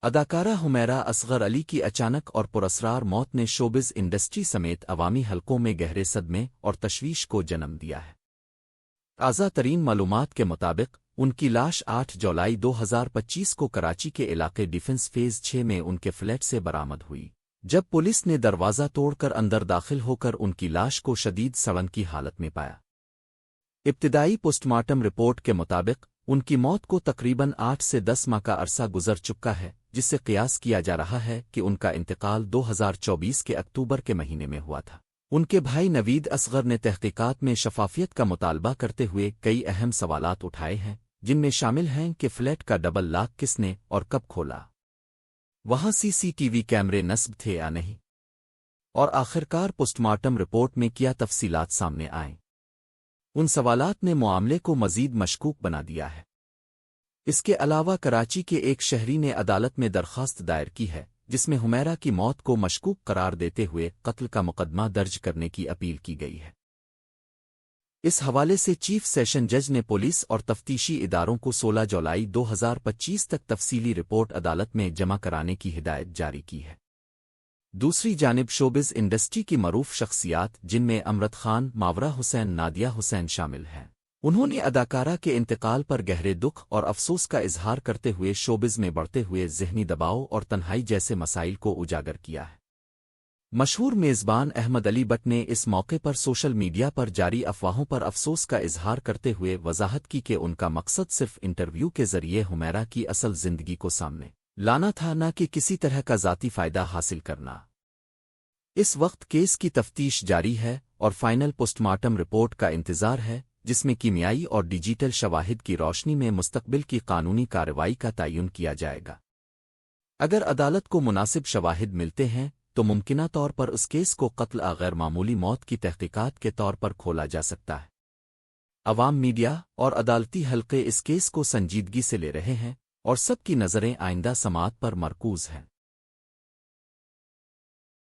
اداکارہ حمیرہ اصغر علی کی اچانک اور پراسرار موت نے شوبز انڈسٹری سمیت عوامی حلقوں میں گہرے صدمے اور تشویش کو جنم دیا ہے۔ تازہ ترین معلومات کے مطابق ان کی لاش 8 جولائی 2025 کو کراچی کے علاقے ڈیفنس فیز 6 میں ان کے فلیٹ سے برآمد ہوئی، جب پولیس نے دروازہ توڑ کر اندر داخل ہو کر ان کی لاش کو شدید سڑن کی حالت میں پایا۔ ابتدائی پوسٹ مارٹم رپورٹ کے مطابق ان کی موت کو تقریباً 8 سے 10 ماہ کا عرصہ گزر چکا ہے، جس سے قیاس کیا جا رہا ہے کہ ان کا انتقال 2024 کے اکتوبر کے مہینے میں ہوا تھا۔ ان کے بھائی نوید اصغر نے تحقیقات میں شفافیت کا مطالبہ کرتے ہوئے کئی اہم سوالات اٹھائے ہیں، جن میں شامل ہیں کہ فلیٹ کا ڈبل لاک کس نے اور کب کھولا، وہاں CCTV کیمرے نصب تھے یا نہیں، اور آخرکار پوسٹ مارٹم رپورٹ میں کیا تفصیلات سامنے آئیں۔ ان سوالات نے معاملے کو مزید مشکوک بنا دیا ہے۔ اس کے علاوہ کراچی کے ایک شہری نے عدالت میں درخواست دائر کی ہے، جس میں حمیرہ کی موت کو مشکوک قرار دیتے ہوئے قتل کا مقدمہ درج کرنے کی اپیل کی گئی ہے۔ اس حوالے سے چیف سیشن جج نے پولیس اور تفتیشی اداروں کو 16 جولائی 2025 تک تفصیلی رپورٹ عدالت میں جمع کرانے کی ہدایت جاری کی ہے۔ دوسری جانب شوبز انڈسٹری کی معروف شخصیات، جن میں امرت خان، ماورا حسین، نادیہ حسین شامل ہیں، انہوں نے اداکارہ کے انتقال پر گہرے دکھ اور افسوس کا اظہار کرتے ہوئے شوبز میں بڑھتے ہوئے ذہنی دباؤ اور تنہائی جیسے مسائل کو اجاگر کیا ہے۔ مشہور میزبان احمد علی بٹ نے اس موقع پر سوشل میڈیا پر جاری افواہوں پر افسوس کا اظہار کرتے ہوئے وضاحت کی کہ ان کا مقصد صرف انٹرویو کے ذریعے حمیرہ کی اصل زندگی کو سامنے لانا تھا، نہ کہ کسی طرح کا ذاتی فائدہ حاصل کرنا۔ اس وقت کیس کی تفتیش جاری ہے اور فائنل پوسٹ مارٹم رپورٹ کا انتظار ہے، جس میں کیمیائی اور ڈیجیٹل شواہد کی روشنی میں مستقبل کی قانونی کارروائی کا تعین کیا جائے گا۔ اگر عدالت کو مناسب شواہد ملتے ہیں تو ممکنہ طور پر اس کیس کو قتل غیر معمولی موت کی تحقیقات کے طور پر کھولا جا سکتا ہے۔ عوام، میڈیا اور عدالتی حلقے اس کیس کو سنجیدگی سے لے رہے ہیں اور سب کی نظریں آئندہ سماعت پر مرکوز ہیں۔